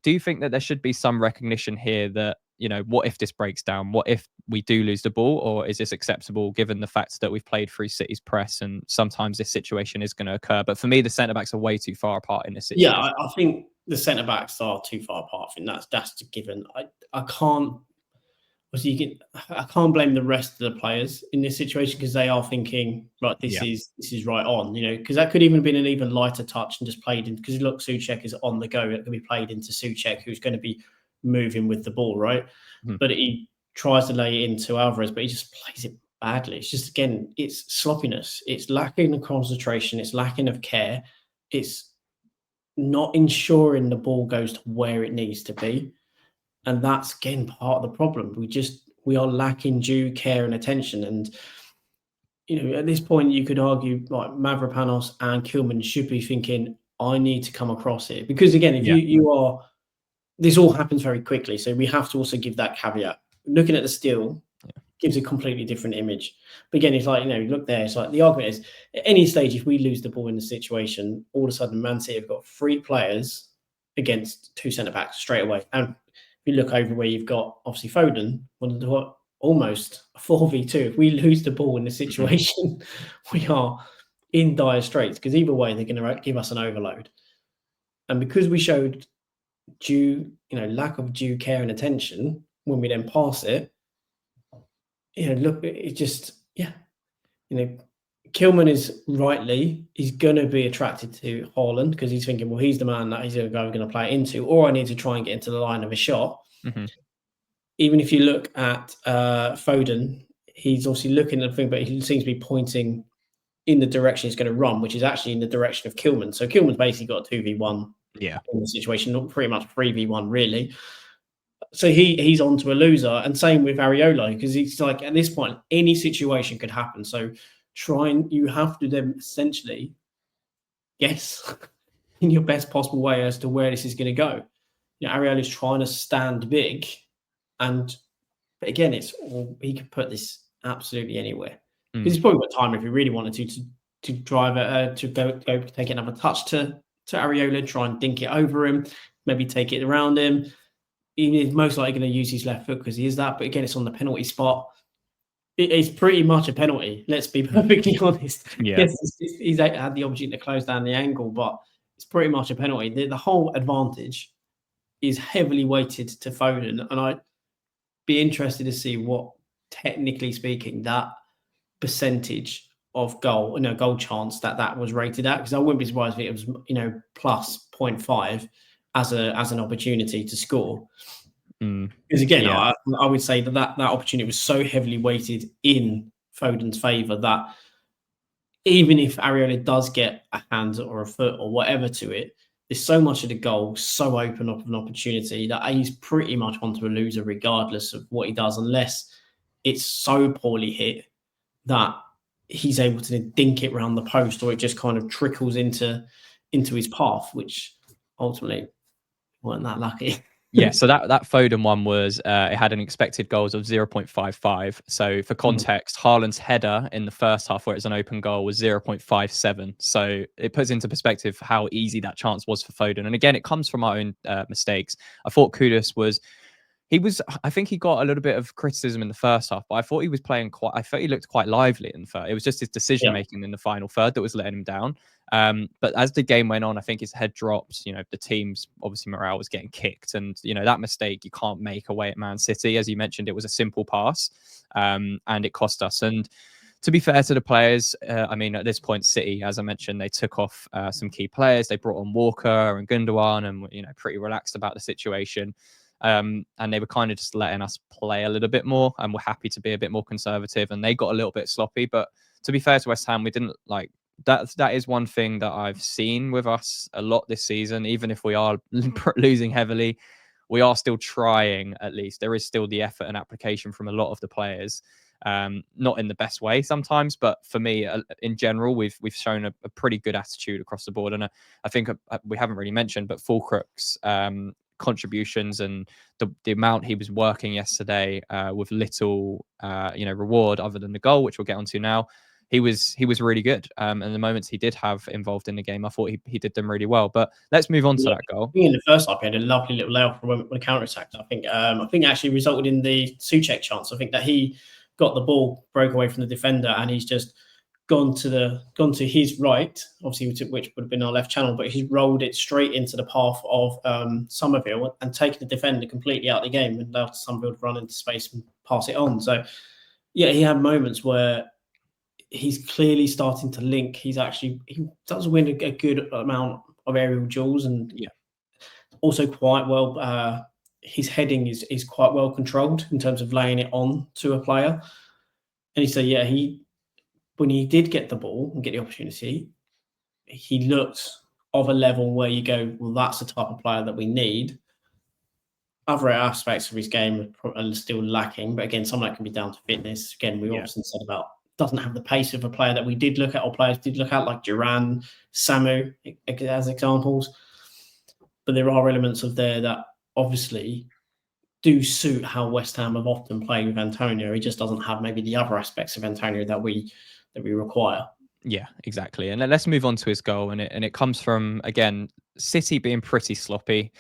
Speaker 1: do you think that there should be some recognition here that, what if this breaks down? What if we do lose the ball? Or is this acceptable given the fact that we've played through City's press and sometimes this situation is going to occur? But for me, the centre-backs are way too far apart in this situation.
Speaker 2: Yeah, I think the centre-backs are too far apart. I think that's a given. I can't blame the rest of the players in this situation, because they are thinking, right, this is right on, because that could even have been an even lighter touch and just played in, because look, Souček is on the go. It can be played into Souček, who's going to be moving with the ball, right? But he tries to lay it into Alvarez, but he just plays it badly. It's just, again, it's sloppiness. It's lacking of concentration. It's lacking of care. It's not ensuring the ball goes to where it needs to be. And that's, again, part of the problem. We are lacking due care and attention. And, at this point, you could argue like Mavropanos and Kilman should be thinking, I need to come across here. Because, again, if you are, this all happens very quickly. So we have to also give that caveat. Looking at the still gives a completely different image. But again, it's like, look there. It's like the argument is, at any stage, if we lose the ball in the situation, all of a sudden Man City have got 3 players against 2 centre-backs straight away. And if you look over where you've got, obviously, Foden, one of the almost a 4v2. If we lose the ball in this situation, we are in dire straits, because either way they're going to give us an overload. And because we showed lack of due care and attention when we then pass it, look, it just, Kilman is rightly, he's going to be attracted to Haaland because he's thinking, well, he's the man that he's going to play it into, or I need to try and get into the line of a shot. Even if you look at Foden, he's obviously looking at the thing, but he seems to be pointing in the direction he's going to run, which is actually in the direction of Kilman. So Kilman's basically got a 2v1 in the situation, not pretty much 3v1 really. So he's on to a loser, and same with Areola, because he's like, at this point, any situation could happen. So you have to then essentially guess in your best possible way as to where this is going to go. Areola's trying to stand big, but again, he could put this absolutely anywhere. Because he's probably got time if he really wanted to drive it, to go take another touch to Areola, try and dink it over him, maybe take it around him. He's most likely going to use his left foot because he is that. But again, it's on the penalty spot. It's pretty much a penalty. Let's be perfectly honest.
Speaker 1: Yeah.
Speaker 2: Yes, he's had the opportunity to close down the angle, but it's pretty much a penalty. The whole advantage is heavily weighted to Foden, and I'd be interested to see what, technically speaking, that percentage of goal chance that was rated at, because I wouldn't be surprised if it was plus 0.5 as an opportunity to score. Because again, I would say that opportunity was so heavily weighted in Foden's favour that even if Areola does get a hand or a foot or whatever to it, there's so much of the goal so open up an opportunity that he's pretty much onto a loser regardless of what he does, unless it's so poorly hit that he's able to dink it around the post, or it just kind of trickles into his path, which ultimately weren't that lucky.
Speaker 1: Yeah, so that Foden one was, it had an expected goals of 0.55. So for context, Haaland's header in the first half, where it's an open goal, was 0.57. So it puts into perspective how easy that chance was for Foden. And again, it comes from our own mistakes. I thought Kudus I think he got a little bit of criticism in the first half, but I thought he was playing I thought he looked quite lively in the third. It was just his decision making in the final third that was letting him down. But as the game went on, I think his head dropped. The team's obviously morale was getting kicked, and that mistake you can't make away at Man City. As you mentioned, it was a simple pass, and it cost us. And to be fair to the players, at this point, City, as I mentioned, they took off some key players. They brought on Walker and Gundogan, and pretty relaxed about the situation. And they were kind of just letting us play a little bit more, and we're happy to be a bit more conservative. And they got a little bit sloppy, but to be fair to West Ham, we didn't like that. That is one thing that I've seen with us a lot this season. Even if we are losing heavily, we are still trying. At least there is still the effort and application from a lot of the players. Not in the best way sometimes, but for me, in general, we've shown a pretty good attitude across the board. And I think we haven't really mentioned, but Fulkrug's contributions and the amount he was working yesterday with little reward other than the goal, which we'll get onto now. He was really good, and the moments he did have involved in the game, I thought he did them really well. But let's move on to that goal.
Speaker 2: In the first half, he had a lovely little layoff when the counter attacked. I think it actually resulted in the Souček chance. I think that he got the ball, broke away from the defender, and he's just gone to his right, obviously, which would have been our left channel, but he's rolled it straight into the path of Somerville and taken the defender completely out of the game and allowed Somerville to run into space and pass it on. So, yeah, he had moments where he's clearly starting to link. He does win a good amount of aerial duels, and also quite well. His heading is quite well controlled in terms of laying it on to a player. And when he did get the ball and get the opportunity, he looked of a level where you go, well, that's the type of player that we need. Other aspects of his game are still lacking, but again, some of that can be down to fitness. Again, we often said about doesn't have the pace of a player that we did look at, or players did look at, like Duran, Samu, as examples. But there are elements of there that obviously do suit how West Ham have often played with Antonio. He just doesn't have maybe the other aspects of Antonio that we require.
Speaker 1: Yeah, exactly. And let's move on to his goal. And it comes from, again, City being pretty sloppy.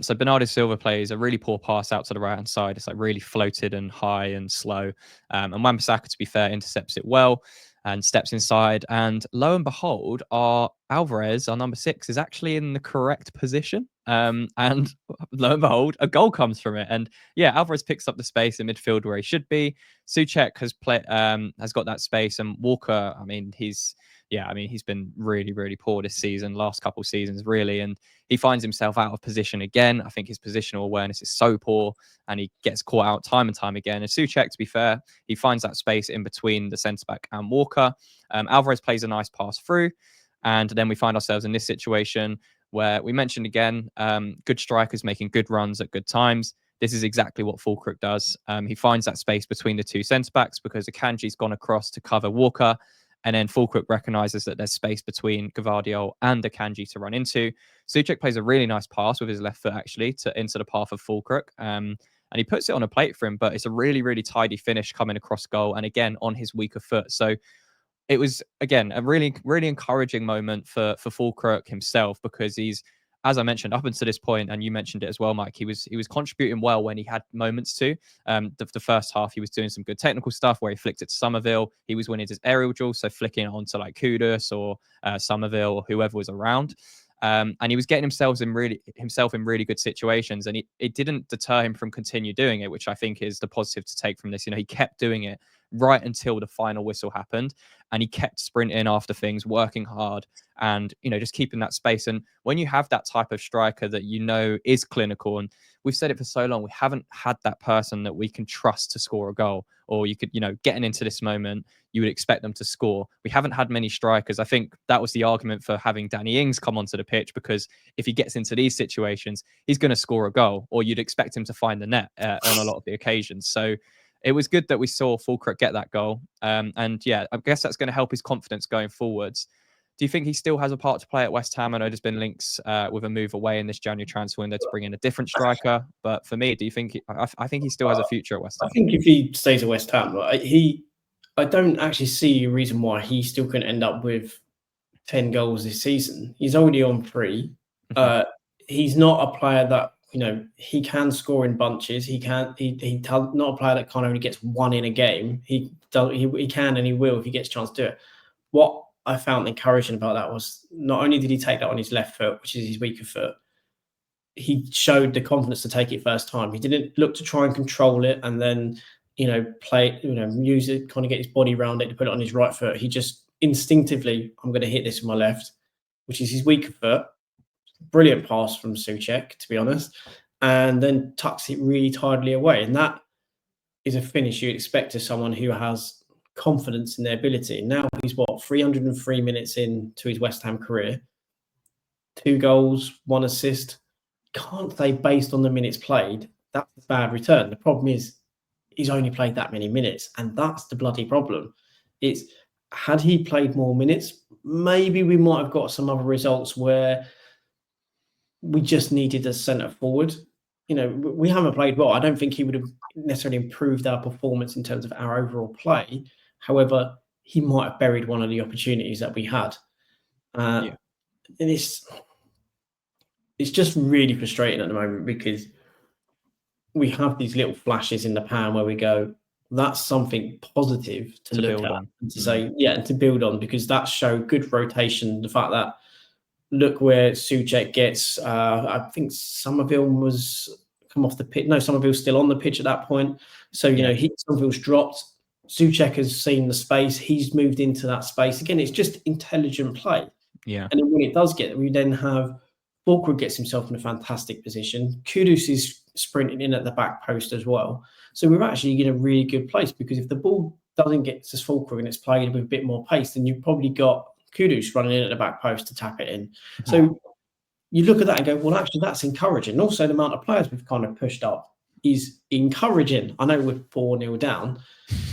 Speaker 1: So Bernardo Silva plays a really poor pass out to the right hand side. It's like really floated and high and slow. And Wan-Bissaka, to be fair, intercepts it well and steps inside. And lo and behold, our Alvarez, our number 6, is actually in the correct position. And lo and behold, a goal comes from it. And yeah, Alvarez picks up the space in midfield where he should be. Souček has got that space, and Walker, I mean, he's been really, really poor this season, last couple of seasons, really. And he finds himself out of position again. I think his positional awareness is so poor, and he gets caught out time and time again. And Souček, to be fair, he finds that space in between the centre-back and Walker. Alvarez plays a nice pass through. And then we find ourselves in this situation where we mentioned again, good strikers making good runs at good times. This is exactly what Fulkrug does. He finds that space between the two centre-backs because Akanji's gone across to cover Walker. And then Fulkrug recognises that there's space between Gvardiol and Akanji to run into. Souček plays a really nice pass with his left foot, actually, into the path of Fulkrug. And he puts it on a plate for him, but it's a really, really tidy finish coming across goal. And again, on his weaker foot. So it was, again, a really, really encouraging moment for Fulkrug himself, because he's, as I mentioned, up until this point, and you mentioned it as well, Mike, he was contributing well when he had moments to. The first half, he was doing some good technical stuff where he flicked it to Somerville. He was winning his aerial duel, so flicking it onto like Kudus or Somerville or whoever was around. And he was getting himself in really good situations, and it didn't deter him from continue doing it, which I think is the positive to take from this. You know, he kept doing it right until the final whistle happened, and he kept sprinting after things, working hard, and just keeping that space. And when you have that type of striker that is clinical, and we've said it for so long, we haven't had that person that we can trust to score a goal, or you could, getting into this moment, you would expect them to score. We haven't had many strikers. I think that was the argument for having Danny Ings come onto the pitch, because if he gets into these situations, he's going to score a goal, or you'd expect him to find the net on a lot of the occasions. So it was good that we saw Fulkrug get that goal. And yeah, I guess that's going to help his confidence going forwards. Do you think he still has a part to play at West Ham? I know there's been links with a move away in this January transfer window to bring in a different striker. But for me, do you think I think he still has a future at West Ham?
Speaker 2: I think if he stays at West Ham, I don't actually see a reason why he still couldn't end up with 10 goals this season. He's already on 3. He's not a player that, he can score in bunches. He's not a player that kind of only gets 1 in a game. He can and he will if he gets a chance to do it. What I found encouraging about that was not only did he take that on his left foot, which is his weaker foot, he showed the confidence to take it first time. He didn't look to try and control it and then, play, use it, kind of get his body around it to put it on his right foot. He just instinctively, I'm going to hit this with my left, which is his weaker foot. Brilliant pass from Souček, to be honest, and then tucks it really tidily away. And that is a finish you expect of someone who has confidence in their ability. Now he's 303 minutes into his West Ham career, 2 goals, 1 assist. Can't they, based on the minutes played, that's a bad return. The problem is he's only played that many minutes, and that's the bloody problem. It's, had he played more minutes, maybe we might have got some other results where we just needed a centre forward. We haven't played well. I don't think he would have necessarily improved our performance in terms of our overall play. However, he might have buried one of the opportunities that we had. And it's just really frustrating at the moment, because we have these little flashes in the pan where we go, that's something positive to look at and to say, and to build on, because that showed good rotation. The fact that, look where Souček gets, I think Somerville was come off the pitch. No, Somerville's still on the pitch at that point. So, Somerville's dropped. Souček has seen the space. He's moved into that space. Again, it's just intelligent play.
Speaker 1: Yeah.
Speaker 2: And then when it does get, we then have Fulkrug gets himself in a fantastic position. Kudus is sprinting in at the back post as well. So we're actually in a really good place, because if the ball doesn't get to Fulkrug and it's played with a bit more pace, then you've probably got Kudus running in at the back post to tap it in. So you look at that and go, well, actually, that's encouraging. And also the amount of players we've kind of pushed up is encouraging. I know we're 4-0 down.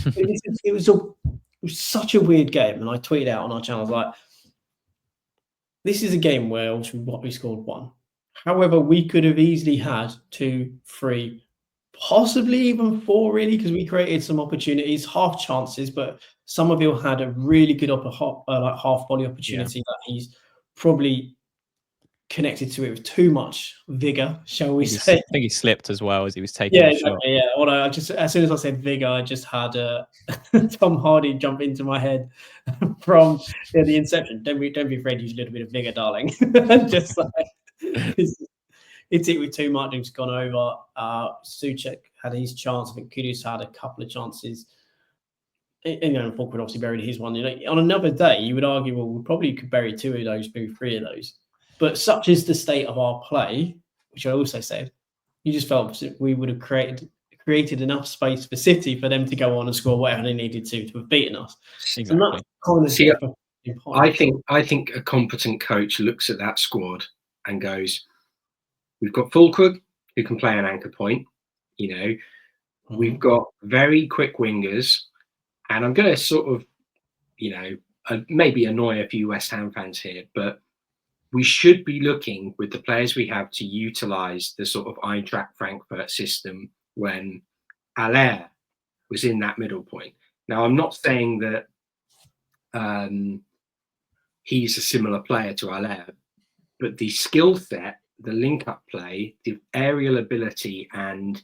Speaker 2: It was such a weird game. And I tweeted out on our channel, I was like, this is a game where we scored 1. However, we could have easily had 2, 3, possibly even 4, really, because we created some opportunities, half chances, but Somerville had a really good half volley opportunity that he's probably connected to it with too much vigor, shall we
Speaker 1: I
Speaker 2: say?
Speaker 1: think he slipped as well as he was taking
Speaker 2: Yeah,
Speaker 1: the shot.
Speaker 2: exactly. Yeah. Although as soon as I said vigor, I just had Tom Hardy jump into my head from the Inception. Don't be afraid to use a little bit of vigor, darling. Just like it's it with too much. It's gone over. Souček had his chance. I think Kudus had a couple of chances. Fulcrum obviously buried his one. On another day, you would argue, well, we probably could bury 2 of those, maybe 3 of those. But such is the state of our play, which I also said, you just felt we would have created enough space for City for them to go on and score whatever they needed to have beaten us.
Speaker 1: Exactly.
Speaker 3: See, I think a competent coach looks at that squad and goes, we've got Fulkrug who can play an anchor point. We've got very quick wingers. And I'm going to sort of, maybe annoy a few West Ham fans here, but we should be looking with the players we have to utilise the sort of Eintracht Frankfurt system when Haller was in that middle point. Now, I'm not saying that he's a similar player to Haller, but the skill set, the link-up play, the aerial ability, and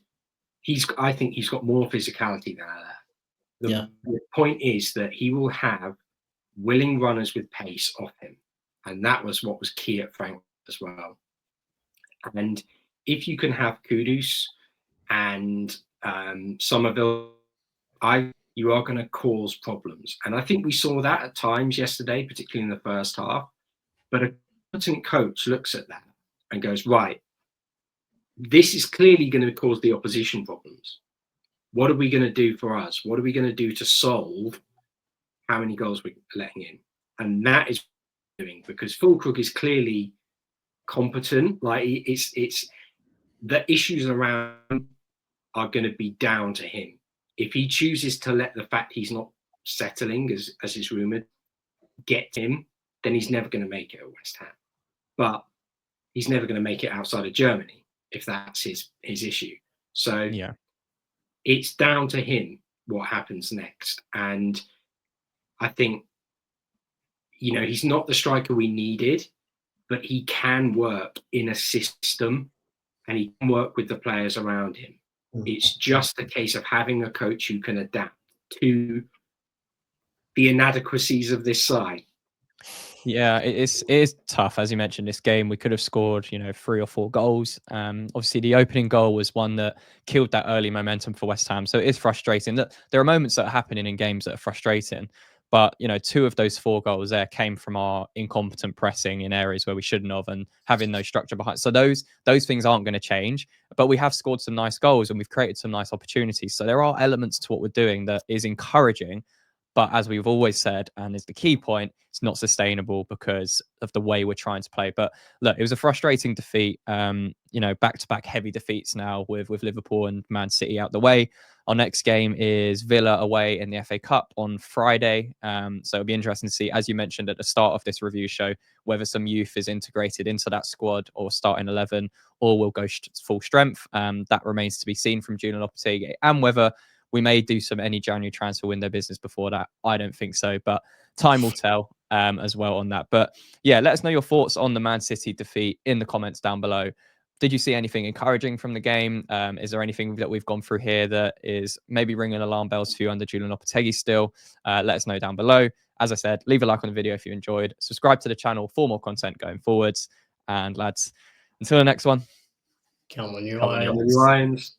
Speaker 3: I think he's got more physicality than Haller. The point is that he will have willing runners with pace off him. And that was what was key at Frankfurt as well. And if you can have Kudus and Somerville, you are going to cause problems. And I think we saw that at times yesterday, particularly in the first half. But a competent coach looks at that and goes, right, this is clearly going to cause the opposition problems. What are we going to do for us? What are we going to do to solve how many goals we're letting in? And that is what we're doing, because Fulkrug is clearly competent. Like it's the issues around are going to be down to him. If he chooses to let the fact he's not settling, as is rumoured, get him, then he's never going to make it at West Ham. But he's never going to make it outside of Germany if that's his issue. So
Speaker 1: yeah.
Speaker 3: It's down to him what happens next. And I think, he's not the striker we needed, but he can work in a system and he can work with the players around him. It's just a case of having a coach who can adapt to the inadequacies of this side.
Speaker 1: Yeah, it is tough. As you mentioned, this game, we could have scored, 3 or 4 goals. Obviously, the opening goal was one that killed that early momentum for West Ham. So it is frustrating. That there are moments that are happening in games that are frustrating. But, 2 of those 4 goals there came from our incompetent pressing in areas where we shouldn't have and having no structure behind. So those things aren't going to change. But we have scored some nice goals and we've created some nice opportunities. So there are elements to what we're doing that is encouraging. But as we've always said, and is the key point, it's not sustainable because of the way we're trying to play. But look, it was a frustrating defeat. Back-to-back heavy defeats now with Liverpool and Man City out the way. Our next game is Villa away in the FA Cup on Friday. So it'll be interesting to see, as you mentioned at the start of this review show, whether some youth is integrated into that squad or starting 11, or will go full strength. That remains to be seen from Julen Lopetegui, and whether we may do any January transfer window business before that. I don't think so, but time will tell as well on that. But yeah, let us know your thoughts on the Man City defeat in the comments down below. Did you see anything encouraging from the game? Is there anything that we've gone through here that is maybe ringing alarm bells for you under Julen Lopetegui still? Let us know down below. As I said, leave a like on the video if you enjoyed. Subscribe to the channel for more content going forwards. And lads, until the next one.
Speaker 2: Come on, you
Speaker 3: Lions.